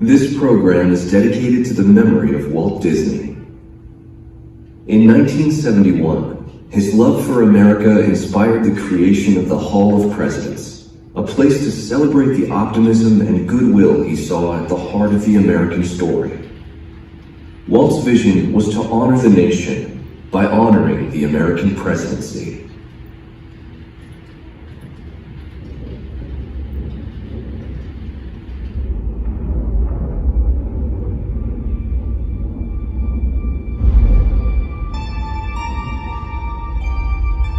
This program is dedicated to the memory of Walt Disney. In 1971, his love for America inspired the creation of the Hall of Presidents, a place to celebrate the optimism and goodwill he saw at the heart of the American story. Walt's vision was to honor the nation by honoring the American presidency.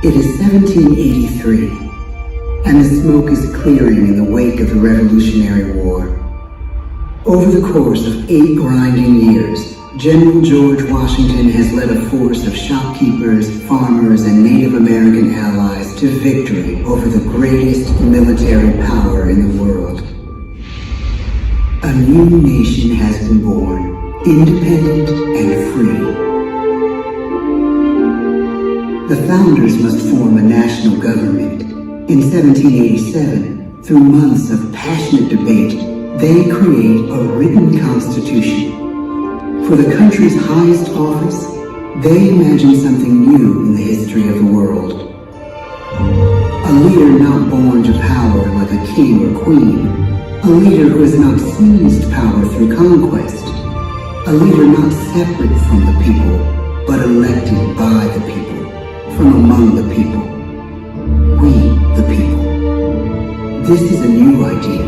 It is 1783, and the smoke is clearing in the wake of the Revolutionary War. Over the course of 8 grinding years, General George Washington has led a force of shopkeepers, farmers, and Native American allies to victory over the greatest military power in the world. A new nation has been born, independent and free. The founders must form a national government. In 1787, through months of passionate debate, they create a written constitution. For the country's highest office, they imagine something new in the history of the world. A leader not born to power like a king or queen. A leader who has not seized power through conquest. A leader not separate from the people, but elected by the people. From among the people. We, the people. This is a new idea,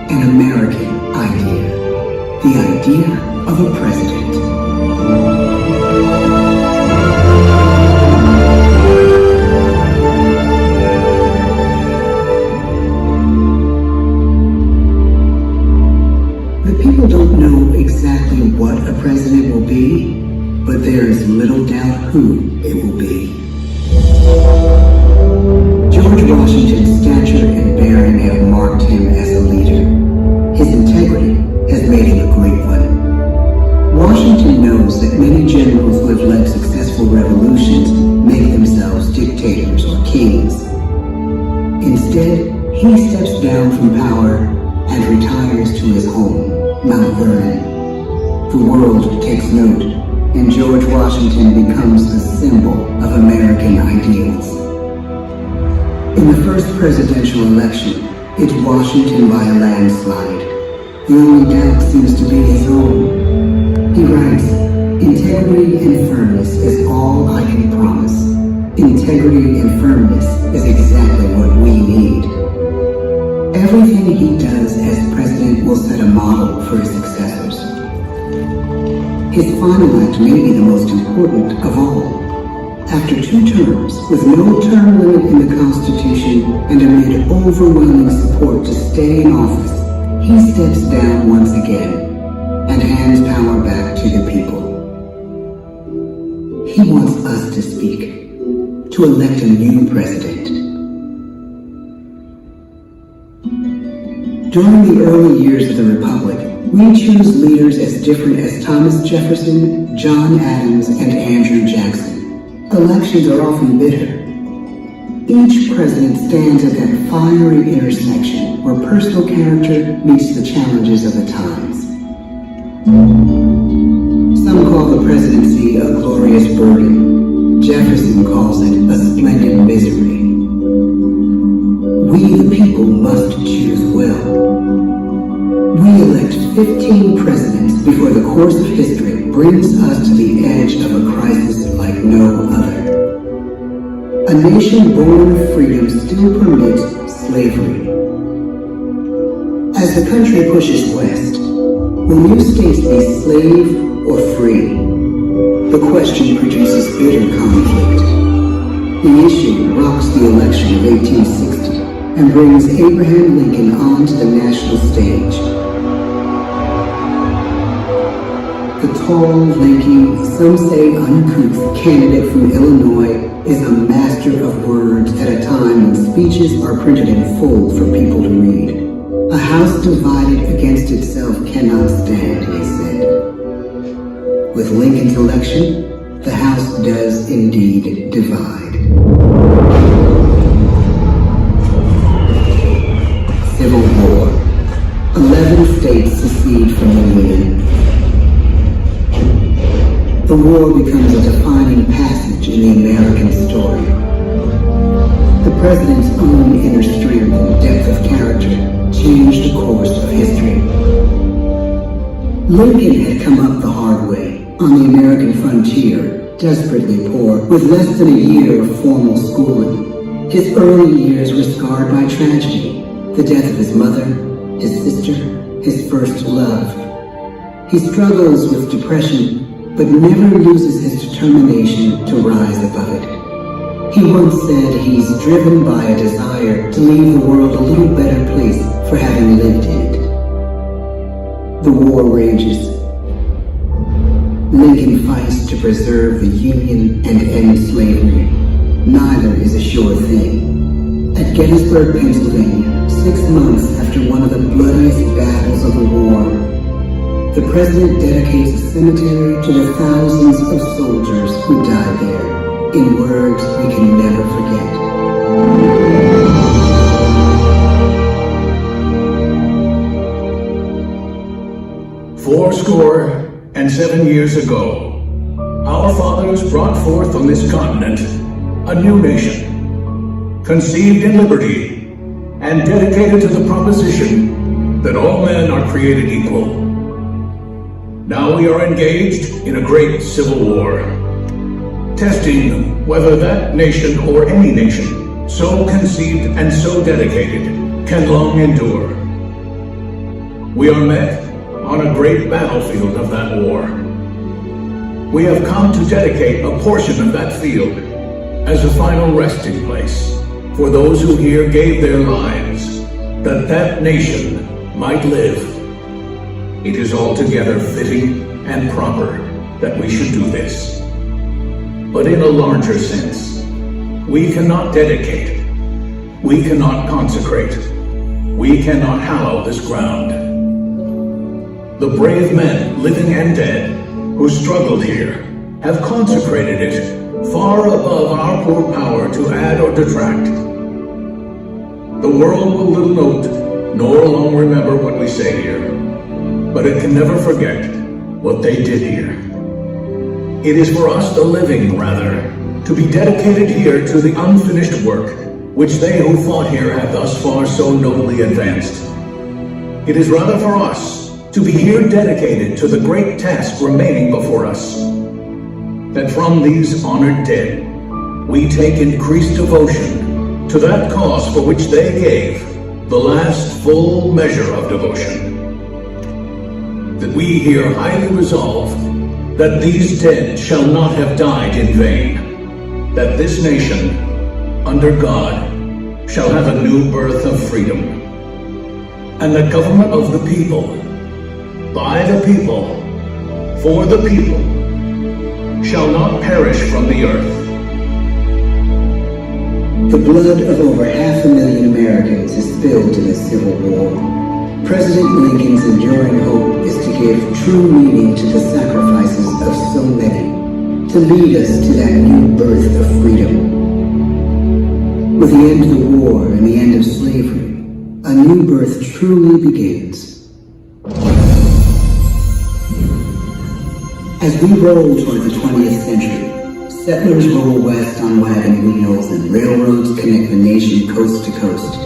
an American idea. The idea of a president. The people don't know exactly what a president will be, but there is little doubt who it will be. George Washington's stature and bearing have marked him as a leader. His integrity has made him a great one. Washington knows that many generals who have led successful revolutions make themselves dictators or kings. Instead, he steps down from power and retires to his home, Mount Vernon. The world takes note, and George Washington becomes a symbol of American ideals. In the first presidential election, it's Washington by a landslide. The only doubt seems to be his own. He writes, "Integrity and firmness is all I can promise. Integrity and firmness is exactly what we need." Everything he does as president will set a model for his successors. His final act may be the most important of all. After 2 terms, with no term limit in the Constitution and amid overwhelming support to stay in office, he steps down once again and hands power back to the people. He wants us to speak, to elect a new president. During the early years of the Republic, we choose leaders as different as Thomas Jefferson, John Adams, and Andrew Jackson. Elections are often bitter. Each president stands at that fiery intersection where personal character meets the challenges of the times. Some call the presidency a glorious burden. Jefferson calls it a splendid misery. We, the people, must choose well. We elect 15 presidents before the course of history brings us to the edge of a crisis like no other. A nation born of freedom still permits slavery. As the country pushes west, will new states be slave or free? The question produces bitter conflict. The issue rocks the election of 1860 and brings Abraham Lincoln onto the national stage. The tall, lanky, some say uncouth candidate from Illinois is a master of words at a time when speeches are printed in full for people to read. A house divided against itself cannot stand, he said. With Lincoln's election, the house does indeed divide. Civil War. 11 states secede from the Union. The war becomes a defining passage in the American story. The president's own inner strength and depth of character changed the course of history. Lincoln had come up the hard way on the American frontier, desperately poor, with less than a year of formal schooling. His early years were scarred by tragedy, the death of his mother, his sister, his first love. He struggles with depression, but never loses his determination to rise above it. He once said he's driven by a desire to leave the world a little better place for having lived in it. The war rages. Lincoln fights to preserve the Union and end slavery. Neither is a sure thing. At Gettysburg, Pennsylvania, 6 months after one of the bloodiest battles of the war, the president dedicates a cemetery to the thousands of soldiers who died there, in words we can never forget. Fourscore and 7 years ago, our fathers brought forth on this continent a new nation, conceived in liberty and dedicated to the proposition that all men are created equal. Now we are engaged in a great civil war, testing whether that nation or any nation so conceived and so dedicated can long endure. We are met on a great battlefield of that war. We have come to dedicate a portion of that field as a final resting place for those who here gave their lives that that nation might live. It is altogether fitting and proper that we should do this. But in a larger sense, we cannot dedicate, we cannot consecrate, we cannot hallow this ground. The brave men, living and dead, who struggled here, have consecrated it far above our poor power to add or detract. The world will little note, nor long remember what we say here, but it can never forget what they did here. It is for us, the living, rather, to be dedicated here to the unfinished work which they who fought here have thus far so nobly advanced. It is rather for us to be here dedicated to the great task remaining before us, that from these honored dead we take increased devotion to that cause for which they gave the last full measure of devotion. That we here highly resolve that these dead shall not have died in vain, that this nation, under God, shall have a new birth of freedom, and the government of the people, by the people, for the people, shall not perish from the earth. The blood of over 500,000 Americans is spilled in this Civil War. President Lincoln's enduring hope is to give true meaning to the sacrifices of so many, to lead us to that new birth of freedom. With the end of the war and the end of slavery, a new birth truly begins. As we roll toward the 20th century, settlers roll west on wagon wheels and railroads connect the nation coast to coast.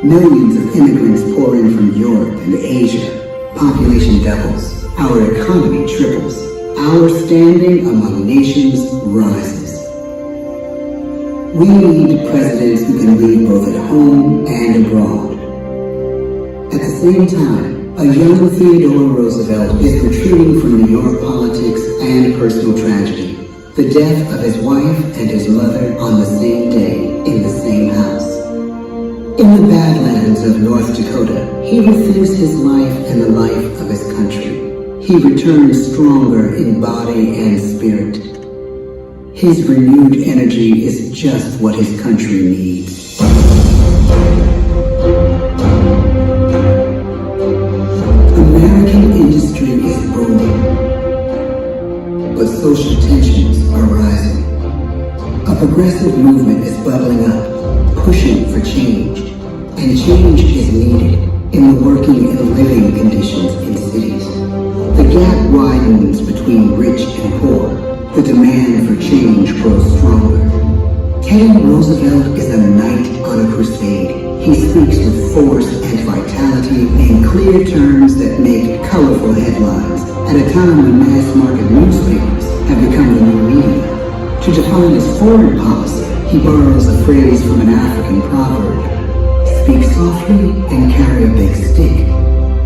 Millions of immigrants pour in from Europe and Asia. Population doubles. Our economy triples. Our standing among nations rises. We need presidents who can lead both at home and abroad. At the same time, a young Theodore Roosevelt is retreating from New York politics and personal tragedy. The death of his wife and his mother on the same day in the same house. In the Badlands of North Dakota, he rethinks his life and the life of his country. He returns stronger in body and spirit. His renewed energy is just what his country needs. American industry is booming, but social tensions are rising. A progressive movement is bubbling up, pushing for change, and change is needed. in the working and living conditions in cities. The gap widens between rich and poor. The demand for change grows stronger. Teddy Roosevelt is a knight on a crusade. He speaks with force and vitality in clear terms that make colorful headlines at a time when mass-market newspapers have become the new media. To define his foreign policy, he borrows a phrase from an African proverb: speak softly and carry a big stick.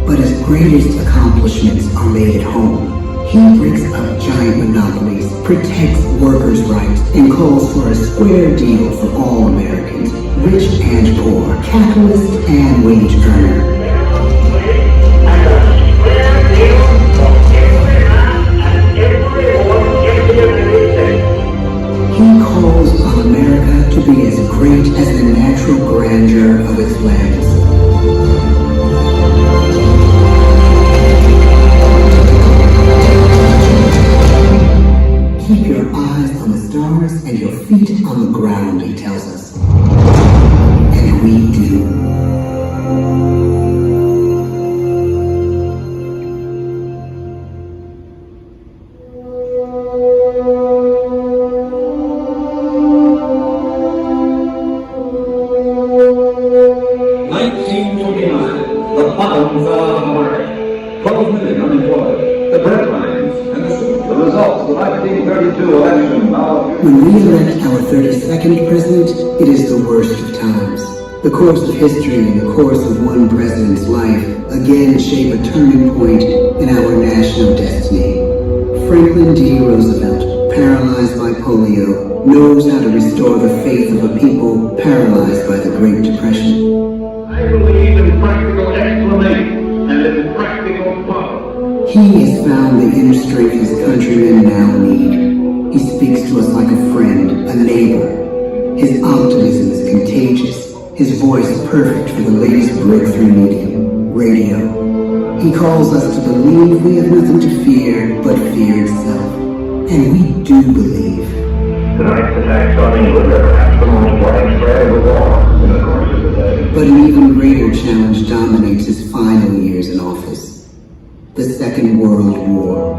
But his greatest accomplishments are made at home. He breaks up giant monopolies, protects workers' rights, and calls for a square deal for all Americans, rich and poor, capitalist and wage earner. He calls on America to be as great as the natural grandeur of its lands. Keep your eyes on the stars and your feet on the ground, he tells us. And we do. The bottom fell on the market. 12 million unemployed. The breadlines and the soup. The results of the 1932 election now. When we elect our 32nd president, it is the worst of times. The course of history and the course of one president's life again shape a turning point in our national destiny. Franklin D. Roosevelt, paralyzed by polio, knows how to restore the faith of a people paralyzed by the Great Depression. I believe in practical exclamation and in practical power. He has found the inner strength his countrymen now need. He speaks to us like a friend, a neighbor. His optimism is contagious. His voice perfect for the latest breakthrough medium, radio. He calls us to believe we have nothing to fear but fear itself. And we do believe. Tonight's attacks on England are perhaps the most widespread of all in the course of the day. But an even greater challenge dominates his final years in office: the Second World War.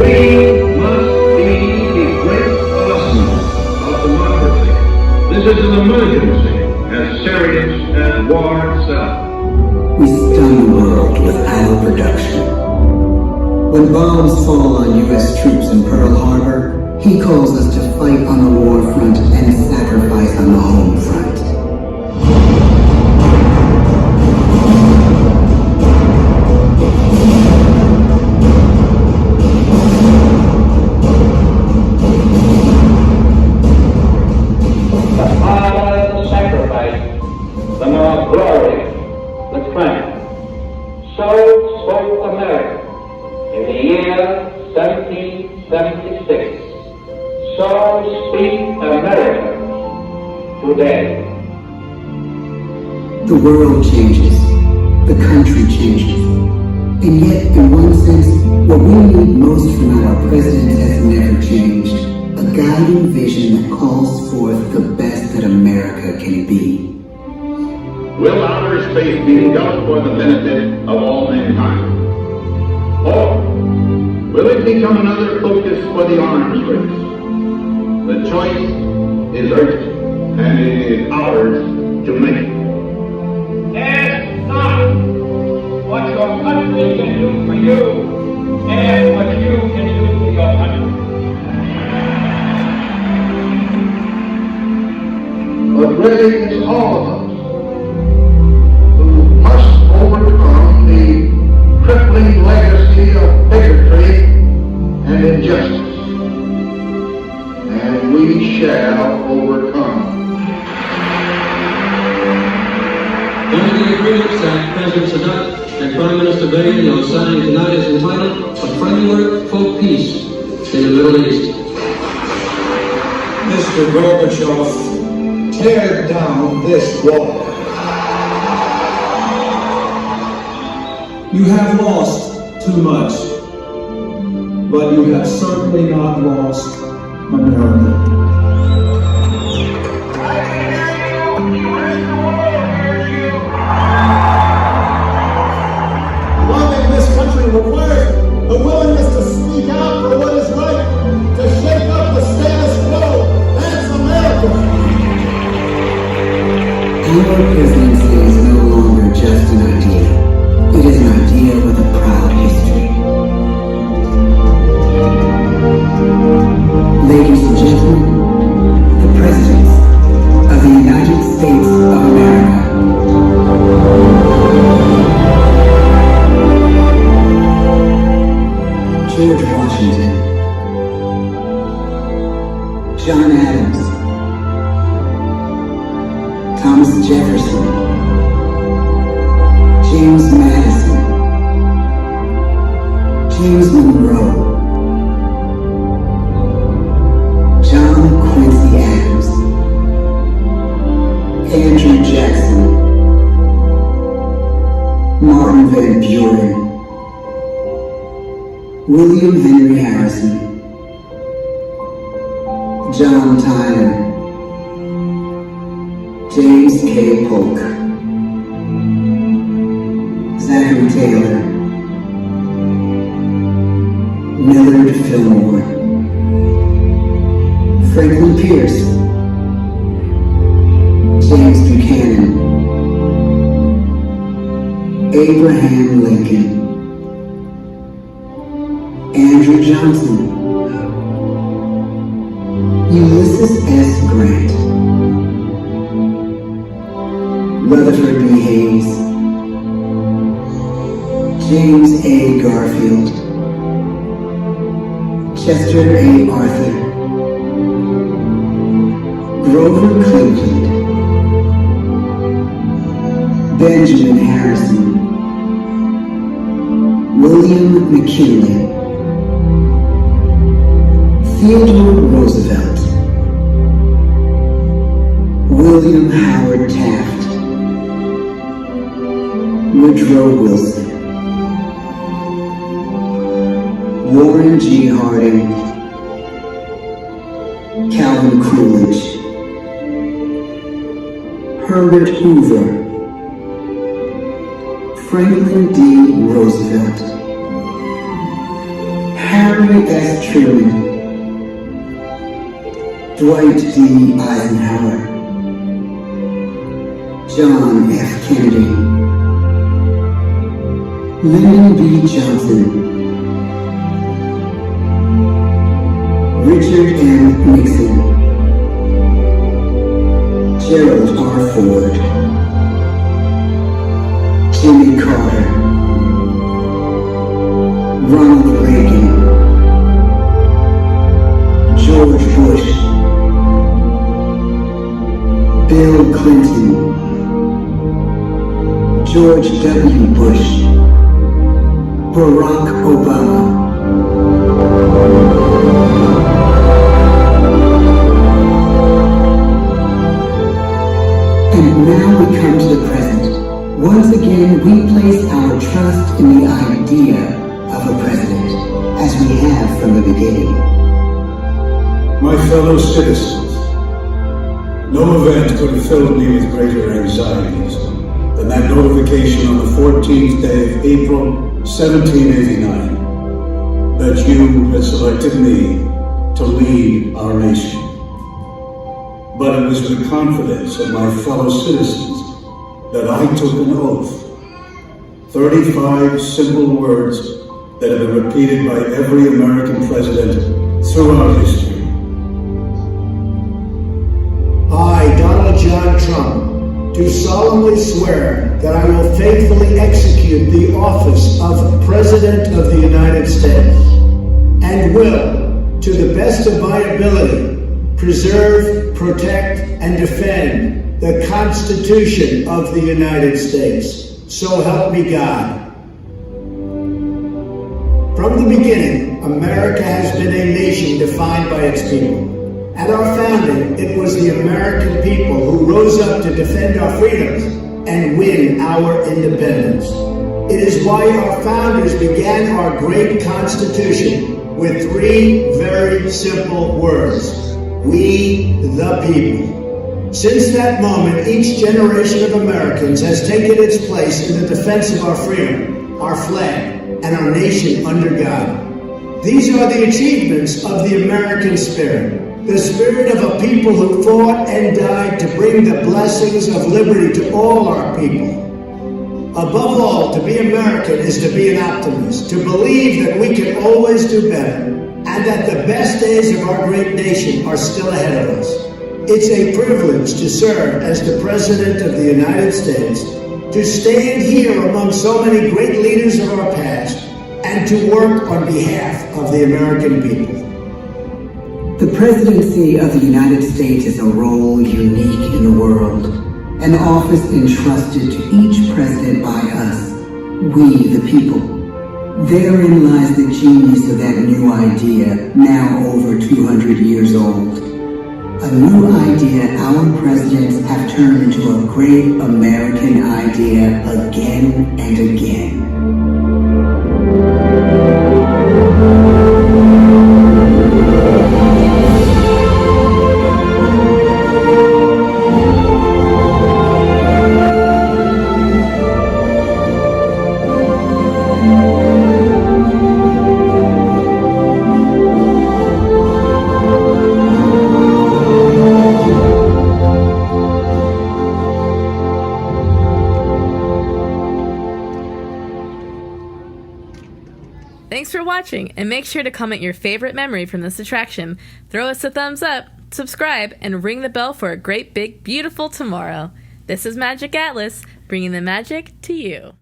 We must be the great awesome of democracy. This is an emergency as serious as war itself. We stun the world with our production. When bombs fall on U.S. troops in Pearl Harbor, he calls us to fight on the war front and sacrifice on the home front. The harder the sacrifice, the more glorious the triumph. So spoke America in the year 1776. So speak America today. The world changes. The country changes. And yet, in one sense, what we need most from our president has never changed. A guiding vision that calls forth the best that America can be. Will outer space be developed for the benefit of all mankind? Or will it become another focus for the arms race? The choice is urgent, and it is ours to make. Ask not what your country can do for you, and what you can do for your country. But really, it's all of us who must overcome the crippling legacy of bigotry and injustice. And we shall overcome. Under the agreements that President Sadat and Prime Minister Begin are signing tonight is entitled A Framework for Peace in the Middle East. Mr. Gorbachev, tear down this wall. You have lost too much, but you have certainly not lost America. Our presidency is no longer just an idea. It is an idea with a proud history. Ladies and gentlemen, the President of the United States of America. George Washington, John Adams, Thomas Jefferson, James Madison, James Monroe, John Quincy Adams, Andrew Jackson, Martin Van Buren, William Henry Harrison, John Tyler, James K. Polk, Zachary Taylor, Millard Fillmore, Franklin Pierce, James Buchanan, Abraham Lincoln, Andrew Johnson, Ulysses S. Grant, Rutherford B. Hayes, James A. Garfield, Chester A. Arthur, Grover Cleveland, Benjamin Harrison, William McKinley, Theodore Roosevelt, William Howard Taft, Woodrow Wilson, Warren G. Harding, Calvin Coolidge, Herbert Hoover, Franklin D. Roosevelt, Harry S. Truman, Dwight D. Eisenhower, John F. Kennedy, Lyndon B. Johnson, Richard M. Nixon, Gerald R. Ford, Jimmy Carter, Ronald Reagan, George Bush, Bill Clinton, George W. Bush, Barack Obama. And now we come to the present. Once again, we place our trust in the idea of a president, as we have from the beginning. My fellow citizens, no event could have filled me with greater anxieties than that notification on the 14th day of April, 1789, that you had selected me to lead our nation. But it was with confidence of my fellow citizens that I took an oath. 35 simple words that have been repeated by every American president throughout history. I, Donald John Trump, do solemnly swear that I will faithfully execute the office of President of the United States and will, to the best of my ability, preserve, protect, and defend the Constitution of the United States. So help me God. From the beginning, America has been a nation defined by its people. At our founding, it was the American people who rose up to defend our freedoms and win our independence. It is why our founders began our great Constitution with three very simple words: we the people. Since that moment, each generation of Americans has taken its place in the defense of our freedom, our flag, and our nation under God. These are the achievements of the American spirit. the spirit of a people who fought and died to bring the blessings of liberty to all our people. Above all, to be American is to be an optimist, to believe that we can always do better, and that the best days of our great nation are still ahead of us. It's a privilege to serve as the President of the United States, to stand here among so many great leaders of our past, and to work on behalf of the American people. The presidency of the United States is a role unique in the world, an office entrusted to each president by us, we the people. Therein lies the genius of that new idea, now over 200 years old. A new idea our presidents have turned into a great American idea again and again. Thanks for watching, and make sure to comment your favorite memory from this attraction. Throw us a thumbs up, subscribe, and ring the bell for a great big beautiful tomorrow. This is Magiq Atlas, bringing the magic to you.